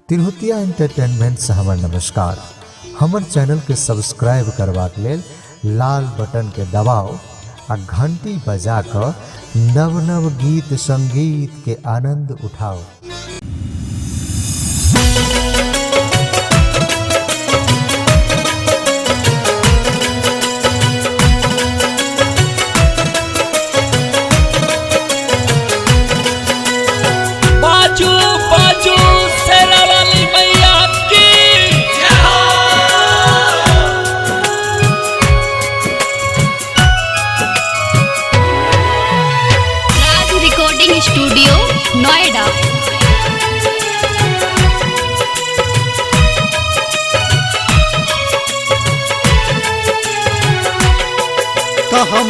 Tirhutiya entertainment से हमर नमस्कार। हमर चैनल के सब्सक्राइब करबाक लेल लाल बटन के दबाओ आ घंटी बजा कर नव नव गीत संगीत के आनंद उठाओ। स्टूडियो नोएडा।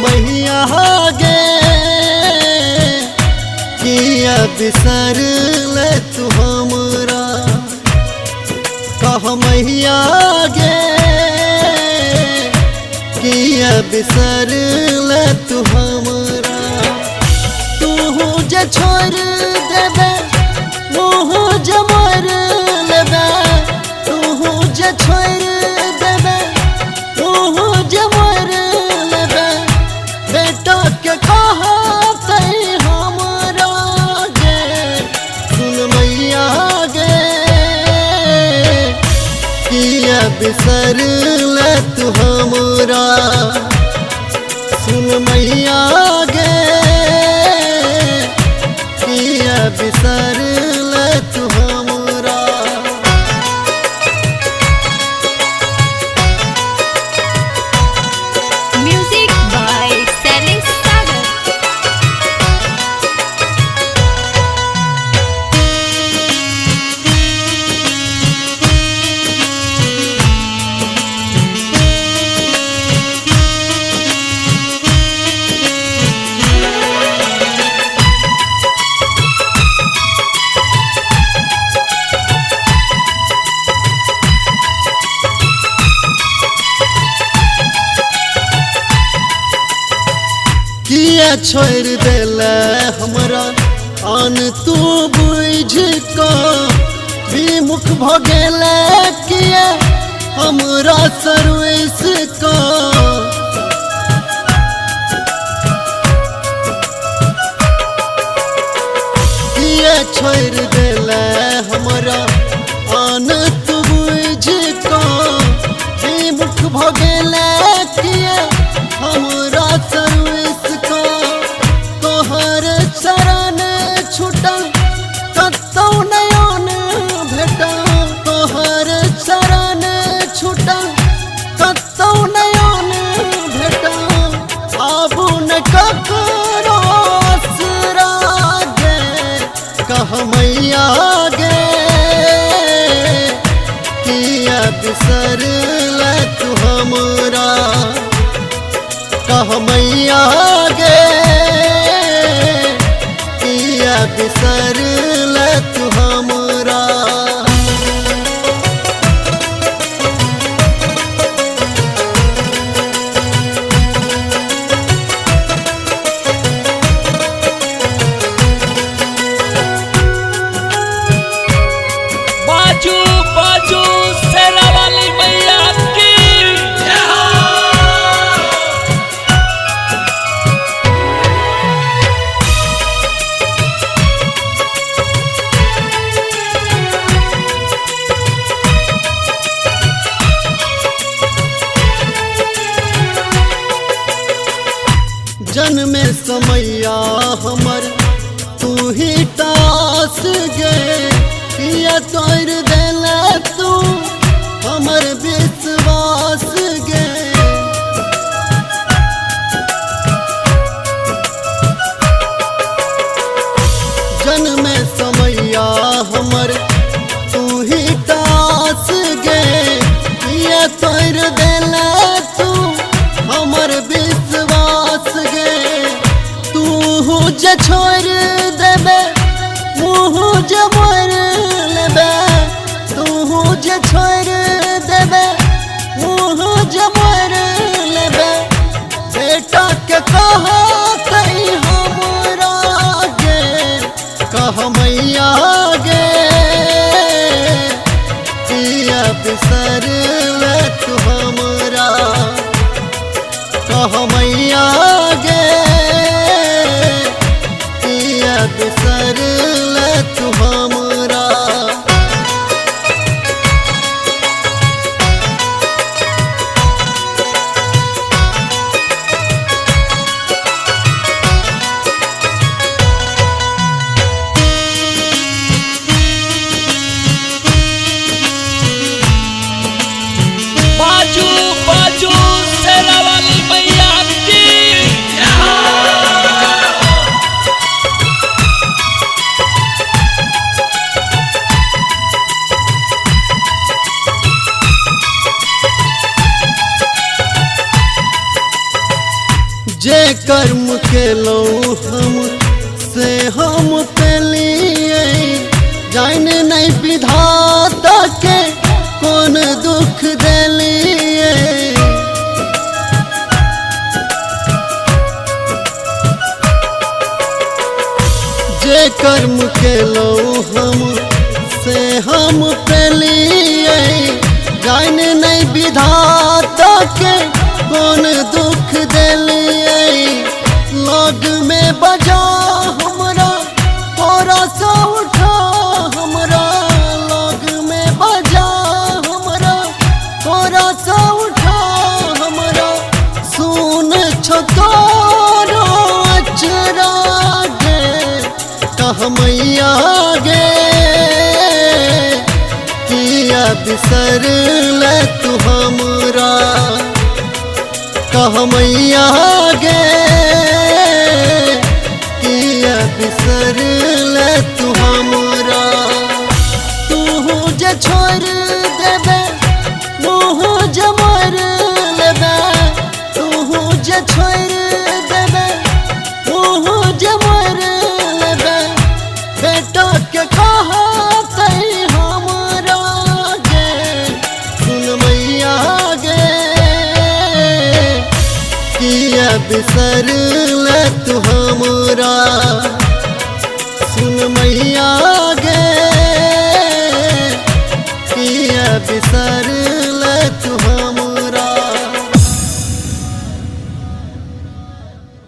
मैया गे किया बिसर ले तू हमरा, कह मैया गे किया बिसर ले तू हमरा। जे छोड़ देबे मुँह जे मर लेबे, तू जे छोड़ देबे मुँह जे मर लेबे। बेटा के कहते हमरा गे सुन मैया गे किया बिसर ले तू हमरा। सुन मैया गे बिसर ले तू हमरा। म्यूजिक बाय सैलिस सागर। किया छोड़ देला हमरा आन तू बुझ को विमुख भ गेला किया हमरा सर्विस को। किया छोड़ देला हमरा आन तू बुझ को विमुख भ गेला किया हमरा सर्विस को। तोहर चरण छूटल कतौ नयन भेटल, तोहर चरण छूटल कतौ नयन भेटल। आबू न ककरो आसरा गे कह मैया गे किया बिसर ले तू हमरा। कह मैया गे किया बिसर ले तू हमरा। बाजू बाजू शेरा वाली मैया की जन्मे समैया हमर तू ही टास गे किया तोड़ देला तू हमर विश्वास गे। जन्मे समैया हमर तू ही टास गे किया तोड़ देला तू हमर विश्वास गे। तू जे छोड़ देबे मुँह जे मर लेबे, कर्म के लो हम से हम पेलिए जान नहीं विधाता के कौन दुख देलिए। जे कर्म के लो हम से हम पेलिए जान नहीं विधाता के कौन दुख देलिए। लग में बजा हमरा थोड़ा सा उठा हमरा लग में बजा हमरा थोड़ा सा उठा हमरा सुन छोटो अचरा गे कह मैया गे किया बिसर ले तू हमरा कह मैया गे किया बिसर ले तू हमरा। तू जे छोड़ देबे मुँह जे मर लेबे तू जे छोड़ देबे मुँह जे मर लेबे बेटा के कहते हमरा गे सुन मैया गे किया बिसर ले तू